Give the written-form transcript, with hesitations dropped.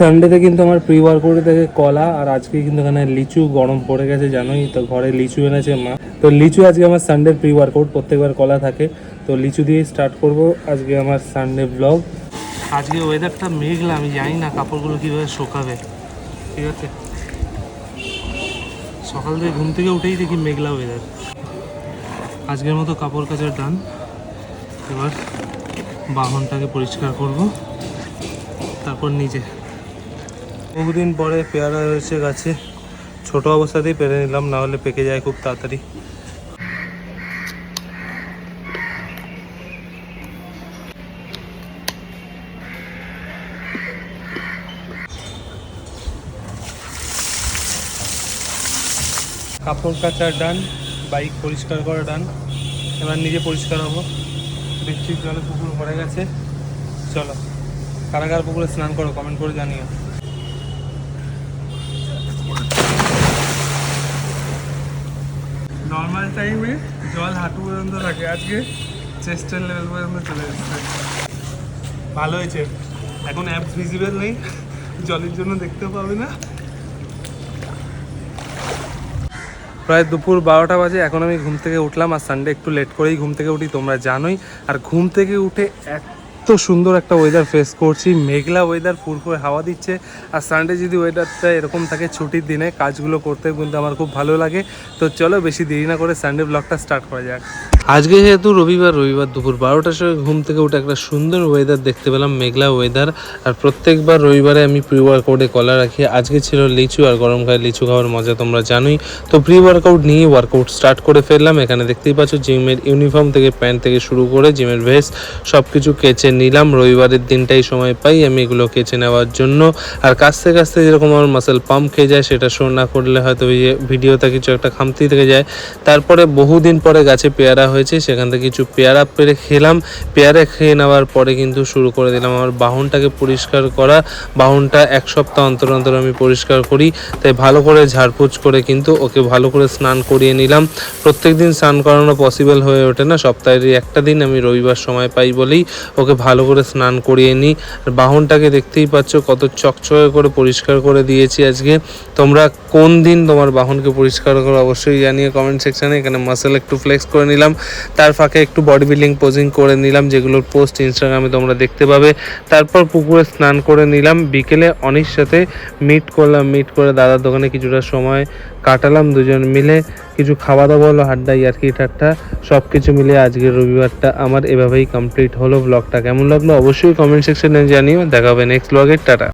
সানডেতে কিন্তু আমার প্রি ওয়ার্কআউটে থেকে কলা, আর আজকে কিন্তু এখানে লিচু গরম পড়ে গেছে জানোই তো, ঘরে লিচু এনেছে মা। তো লিচু আজকে আমার সানডের প্রি ওয়ার্কআউট, প্রত্যেকবার কলা থাকে, তো লিচু দিয়ে স্টার্ট করব আজকে আমার সানডে ব্লগ। আজকে ওয়েদারটা মেঘলা, আমি জানি না কাপড়গুলো কীভাবে শুকাবে। ঠিক আছে, সকাল থেকে ঘুম থেকে উঠেই দেখি মেঘলা ওয়েদার। আজকের মতো কাপড় কাচার ডান। এবার বাহনটাকে পরিষ্কার করব, তারপর নিজে। বহুদিন পরে পেয়ারা হয়েছে গাছে, ছোট অবস্থাতেই পেরে নিলাম, না হলে পেকে যায় খুব তাড়াতাড়ি। কাপড় কাচার ডান, বাইক পরিষ্কার করা ডান। এবার নিজে পরিষ্কার হবো। বৃষ্টির জলে পুকুর ভরে গেছে। চলো, কারাগার পুকুরে স্নান করো, কমেন্ট করে জানিও। নর্মাল টাইমে জল হাঁটু পর্যন্ত থাকে, আজকে চেস্টের লেভেল পর্যন্ত চলে এসেছে। ভালো হয়েছে, এখন অ্যাপস ভিজিবল নেই, জলের জন্য দেখতে পাবে না। প্রায় দুপুর 12টা বাজে, এখন আমি ঘুম থেকে উঠলাম। আর সানডে একটু লেট করেই ঘুম থেকে উঠি, তোমরা জানোই। আর ঘুম থেকে উঠে এত সুন্দর একটা ওয়েদার ফেস করছি, মেঘলা ওয়েদার, ফুরফুরে হাওয়া দিচ্ছে। আর সানডে যদি ওয়েদারটা এরকম থাকে ছুটির দিনে, কাজগুলো করতে কিন্তু আমার খুব ভালো লাগে। তো চলো বেশি দেরি না করে সানডে ব্লগটা স্টার্ট করা যাক। আজকে যেহেতু রবিবার দুপুর 12টার সময় ঘুম থেকে উঠে একটা সুন্দর ওয়েদার দেখতে পেলাম, মেঘলা ওয়েদার। আর প্রত্যেকবার রবিবারে আমি প্রি ওয়ার্কআউটে কলা রাখি, আজকে ছিল লিচু, আর গরমকালে লিচু খাওয়ার মজা তোমরা জানোই। তো প্রি ওয়ার্কআউট নিয়ে ওয়ার্কআউট স্টার্ট করে ফেললাম। এখানে দেখতেই পাচ্ছ জিমের ইউনিফর্ম থেকে প্যান্ট থেকে শুরু করে জিমের ভেস্ট সব কিছু কেচে নিলাম। রবিবারের দিনটাই সময় পাই আমি এগুলো কেচে নেওয়ার জন্য। আর কাছতে কাছতে যেরকম আমার মাসেল পাম্প খেয়ে যায়, সেটা শো না করলে হয়তো ওই ভিডিওতে কিছু একটা খামতি থেকে যায়। তারপরে বহুদিন পরে গাছে পেয়ারা হয়েছে, সেখান থেকে কিছু পেয়ারা পেরে খেলাম। পেয়ারা খেয়ে নেওয়ার পরে কিন্তু শুরু করে দিলাম আমার বাহনটাকে পরিষ্কার করা। বাহনটা এক সপ্তাহ অন্তর অন্তর আমি পরিষ্কার করি, তাই ভালো করে ঝাড়পোছ করে কিন্তু ওকে ভালো করে স্নান করিয়ে নিলাম। প্রত্যেক দিন স্নান করানো পসিবল হয়ে ওঠে না, সপ্তাহের একটা দিন আমি রবিবার সময় পাই বলেই ওকে ভালো করে স্নান করিয়ে নিই। আর বাহনটাকে দেখতেই পাচ্ছ কত চকচকে করে পরিষ্কার করে দিয়েছি আজকে। তোমরা কোন দিন তোমার বাহনকে পরিষ্কার করো অবশ্যই জানিয়ে কমেন্ট সেকশানে। এখানে মাসেল একটু ফ্লেক্স করে নিলাম, তার ফাঁকে একটু বডি বিল্ডিং পোজিং করে নিলাম, যেগুলোর পোস্ট ইনস্টাগ্রামে তোমরা দেখতে পাবে। তারপর পুকুরে স্নান করে নিলাম। বিকেলে অনির সাথে মিট করলাম, মিট করে দাদার দোকানে কিছুটা সময় কাটালাম দুজন মিলে। কিছু খাওয়া দাওয়া হলো, হাড্ডা ইয়ার্কি ঠাট্টা সব কিছু মিলে আজকের রবিবারটা আমার এভাবেই কমপ্লিট হলো। ব্লগটা কেমন লাগলো অবশ্যই কমেন্ট সেকশনে জানিও। দেখা হবে নেক্সট ব্লগে, টাটা।